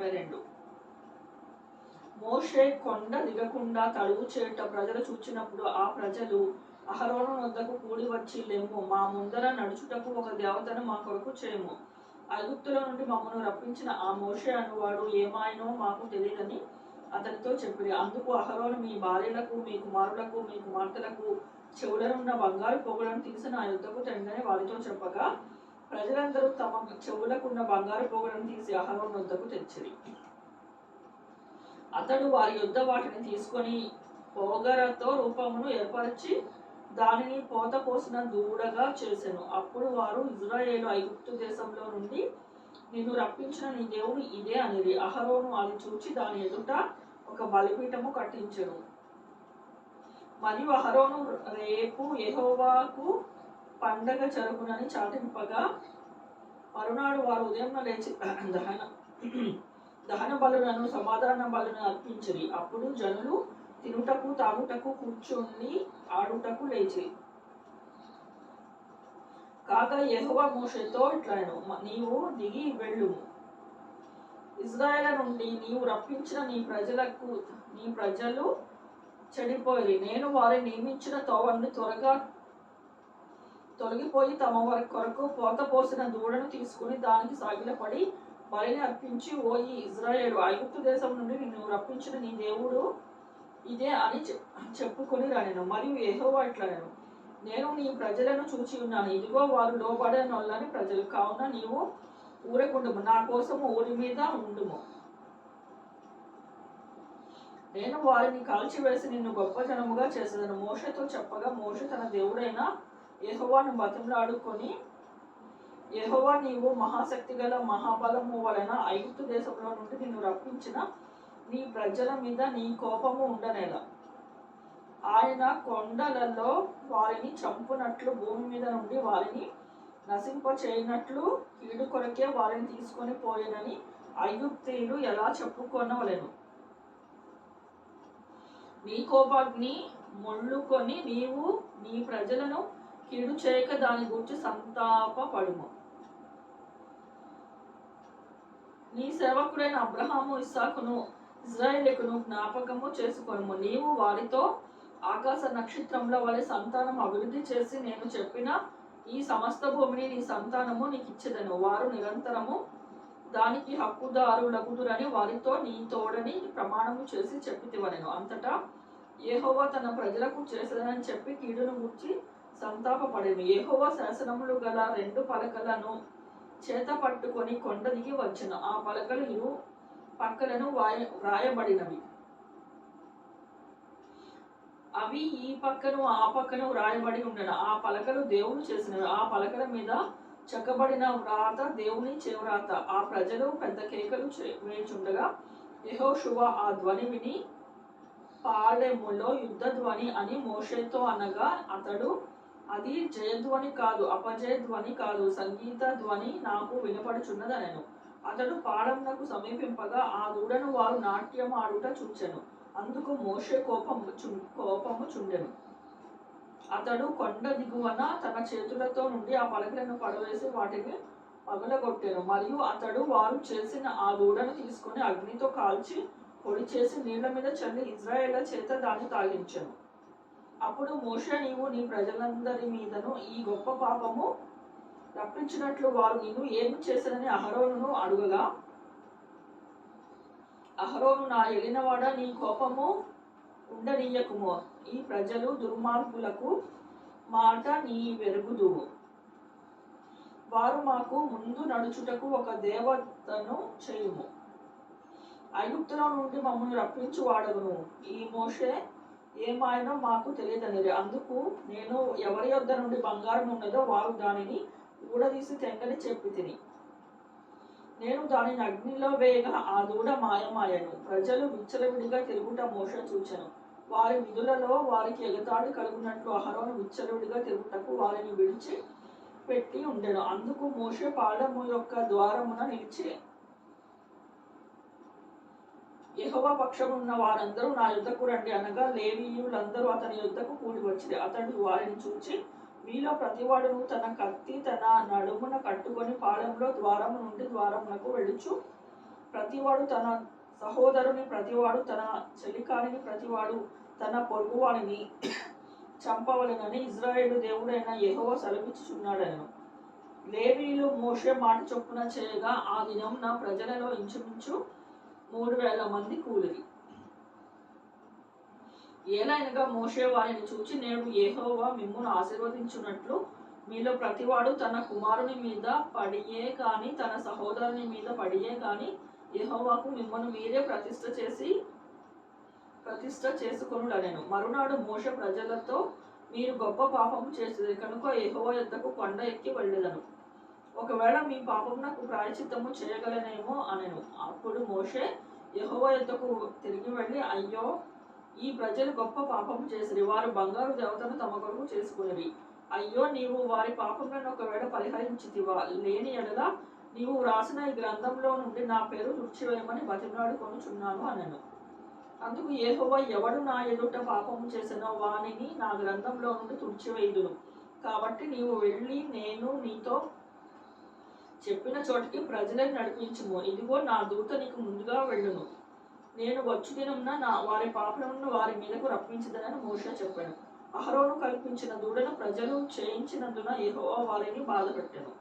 32. మోషే కొండ దిగకుండా తడువు చేట ప్రజలు చూచినప్పుడు ఆ ప్రజలు అహరోను వద్దకు కూడి వచ్చి, లెమ్ము, మా ముందర నడుచుటకు ఒక దేవతను మా కొరకు చేయము. ఐగుప్తుల నుండి మమ్మను రప్పించిన ఆ మోషే అనువాడు ఏమాయనో మాకు తెలియదని అతనితో చెప్పిరి. అందుకు అహరోను, మీ భార్యలకు, మీ కుమారులకు, మీ కుమార్తెలకు చెవులనున్న బంగారు పోగులను తీసి నా యుద్ధకు తెండని వారితో చెప్పగా, ప్రజలందరూ తమ చెవులకున్న బంగారు పోగులను తీసి అహరోను వద్దకు తెచ్చిరి. అతడు వారి యుద్ధ వాటిని తీసుకొని పోగరతో రూపమును ఏర్పరిచి దానిని పోత పోసిన దూడగా చేసెను. అప్పుడు వారు, ఇజ్రాయేలు ఐగుప్తు దేశంలో నుండి నిన్ను రప్పించిన నీ దేవుడు ఇదే అనిరి. అహరోను అది చూచి దాని ఎదుట ఒక బలిపీఠము కట్టించెను. మరియు అహరోను, రేపు యెహోవాకు పండగ జరుగునని చాటింపగా, మరునాడు వారు ఉదయం లేచి దహన బలులను సమాధాన బలులను అర్పించిరి. అప్పుడు జనులు తినుటకు తాగుటకు కూర్చుని ఆడుటకు లేచి. కాగా యెహోవా మోషేతో ఇట్లనెను, నీవు దిగి వెళ్ళుము. ఇజ్రాయేలు నుండి నీవు రప్పించిన నీ ప్రజలు చెడిపోయి నేను వారిని నియమించిన తోవను త్వరగా తొలగిపోయి తమ వారి కొరకు పోత పోసిన దూడను తీసుకుని దానికి సాగిలపడి బలిని అర్పించి, ఓ ఈ ఇజ్రాయేలు, ఐగుప్తు దేశం నుండి నిన్ను రప్పించిన నీ దేవుడు ఇదే అని చెప్పుకొని రానెను. మరియు యెహోవా ఇట్లనెను, నేను నీ ప్రజలను చూచి ఉన్నాను. ఇదిగో వారు లోబడనొల్లని ప్రజలు. కావున నీవు ఊరకుండుము, నా కోసము ఊరి మీద ఉండుము. నేను వారిని కాల్చివేసి నిన్ను గొప్ప జనముగా చేసేదను. మోషేతో చెప్పగా, మోషే తన దేవుడైన యెహోవాను బతిమలాడుకొని, యెహోవా, నీవు మహాశక్తి గల మహాబలము వలన ఐగుప్తు దేశంలో నుండి నిన్ను రప్పించిన నీ ప్రజల మీద నీ కోపము ఉండనేలా. ఆయన కొండలలో వారిని చంపునట్లు, భూమి మీద నుండి వారిని నశింపచేయనట్లు కీడు కొరకే వారిని తీసుకొని పోయేనని ఐగుప్తీయులు ఎలా చెప్పుకొనవలెను. నీ కోపాగ్ని మొళ్ళుకొని నీవు నీ ప్రజలను కీడు చేయక దాని గురించి సంతాపపడుము. నీ సేవకుడైన అబ్రహాము, ఇస్సాకును, ఇజ్రాయేలును జ్ఞాపకము చేసుకొనుము. నీవు వారితో ఆకాశ నక్షత్రముల వలె సంతానం అభివృద్ధి చేసి నేను చెప్పిన ఈ సమస్త భూమిని నీ సంతానము నీకు ఇచ్చేదను. వారు నిరంతరము దానికి హక్కుదారులగుదురని వారితో నీ తోడని ప్రమాణము చేసి చెప్పితివనెను. అంతటా యెహోవా తన ప్రజలకు చేసేదనని చెప్పి కీడును గూర్చి సంతాపపడెను. యెహోవా శాసనములు గల 2 పలకలను చేత పట్టుకొని కొండ దిగి వచ్చెను. ఆ పలకలు ఇరు పక్కలను వ్రాయబడినవి. అవి ఈ పక్కను ఆ పక్కను వ్రాయబడి ఉండను. ఆ పలకలు దేవుడు చేసినవి. ఆ పలకల మీద చెక్కబడిన వ్రాత దేవుని చేవ్రాత. ఆ ప్రజలు పెద్ద కేకలు వేచుండగా యెహోషువ ఆ ధ్వని విని, పాళెములో యుద్ధ ధ్వని అని మోషేతో అనగా, అతడు, అది జయధ్వని కాదు, అపజయ ధ్వని కాదు, సంగీత ధ్వని నాకు వినపడుచున్నదనెను. అతడు పాళెమునకు సమీపింపగా ఆ దూడను వారు నాట్యం ఆడుట చూచెను. అందుకు మోషే కోపము చుండెను. అతడు కొండ దిగువన తన చేతులతో నుండి ఆ పలకలను పడవేసి వాటిని పగలగొట్టెను. మరియు అతడు వారు చేసిన ఆ దూడను తీసుకొని అగ్నితో కాల్చి పొడి చేసి నీళ్ల మీద చల్లి ఇజ్రాయేళ్ల చేత దాన్ని తాగించెను. అప్పుడు మోషే, నీవు నీ ప్రజలందరి మీదను ఈ గొప్ప పాపము రప్పించినట్లు వారు నిన్ను ఏమి చేశారని అహరోనును అడుగగా, అహరోను, నా ఏలినవాడ, నీ కోపము ఉండనీయకుము. ఈ ప్రజలు దుర్మార్గులకు మాట నీ వెరుగుదువు. వారు మాకు ముందు నడుచుటకు ఒక దేవతను చేయుము. ఐగుప్తులో నుండి మమ్మల్ని రప్పించు వాడగును. ఈ మోషే ఏమాయనో మాకు తెలియదనిరి. అందుకు నేను, ఎవరి యొద్ద నుండి బంగారం ఉన్నదో వారు దానిని ఊడదీసి తెంగని చెప్పి తిని, నేను దానిని అగ్నిలో వేయగా ఆ దూడ మాయమాయను. ప్రజలు విచ్చలవిడిగా తిరుగుట మోషే చూచెను. వారి విధులలో వారికి ఎగతాళి కలుగునట్లు అహరోను విచ్చలవిడిగా తిరుగుటకు వారిని విడిచి పెట్టి ఉండెను. అందుకు మోషే పాళెము యొక్క ద్వారమున నిలిచి, యెహోవా పక్షమున్న వారందరూ నా యుద్ధకు రండి అనగా, లేవీయులందరూ అతని యుద్ధకు కూడి వచ్చిరి. అతడు వారిని చూచి, మీలో ప్రతివాడును తన కత్తి తన నడుమున కట్టుకొని పాళెంలో ద్వారము నుండి ద్వారమునకు వెళ్ళుచు ప్రతివాడు తన సహోదరుని, ప్రతివాడు తన చెలికాడిని, ప్రతివాడు తన పొరుగువాడిని చంపవలెనని ఇజ్రాయేలు దేవుడైన యెహోవా సెలవిచ్చుచున్నాడెను. లేవీయులు మోషే మాట చొప్పున చేయగా ఆ దినం నా ప్రజలలో ఇంచుమించు 3000 మంది కూలిరి. ఏలైనగా మోషే వారిని చూచి, నేడు యెహోవా మిమ్మును ఆశీర్వదించున్నట్లు మీలో ప్రతివాడు తన కుమారుని మీద పడియే కాని తన సహోదరుని మీద పడియే కాని యెహోవాకు మిమ్మల్ని మీరే ప్రతిష్ఠ చేసుకొనుడనెను. మరునాడు మోషే ప్రజలతో, మీరు గొప్ప పాపము చేసేది కనుక యెహోవా యొద్దకు కొండ ఎక్కి వెళ్ళెదను. ఒకవేళ మీ పాపమునకు ప్రాయశ్చిత్తము చేయగలనేమో అనెను. అప్పుడు మోషే యెహోవా యొద్దకు తిరిగి వెళ్ళి, అయ్యో, ఈ ప్రజలు గొప్ప పాపము చేసిరి. వారు బంగారు దేవతను తమ కొరకు చేసుకునిరి. అయ్యో, నీవు వారి పాపములను ఒకవేళ పరిహరించితివా? లేని ఎడల నీవు వ్రాసిన ఈ గ్రంథంలో నుండి నా పేరు తుడిచివేయమని బతిమలాడుకొనుచున్నాను అనెను. అందుకు యెహోవా, ఎవడు నా ఎదుట పాపము చేసెనో వానిని నా గ్రంథంలో నుండి తుడిచివేయుదును. కాబట్టి నీవు వెళ్ళి నేను నీతో చెప్పిన చోటికి ప్రజలను నడిపించుము. ఇదిగో, నా దూత నీకు ముందుగా వెళ్ళును. నేను వచ్చు దినమున వారి పాపములను వారి మీదకు రప్పించదనని మోషే చెప్పాను. అహరోను కల్పించిన దూడను ప్రజలు చేయించినందున యెహోవా వారిని బాధపెట్టెను.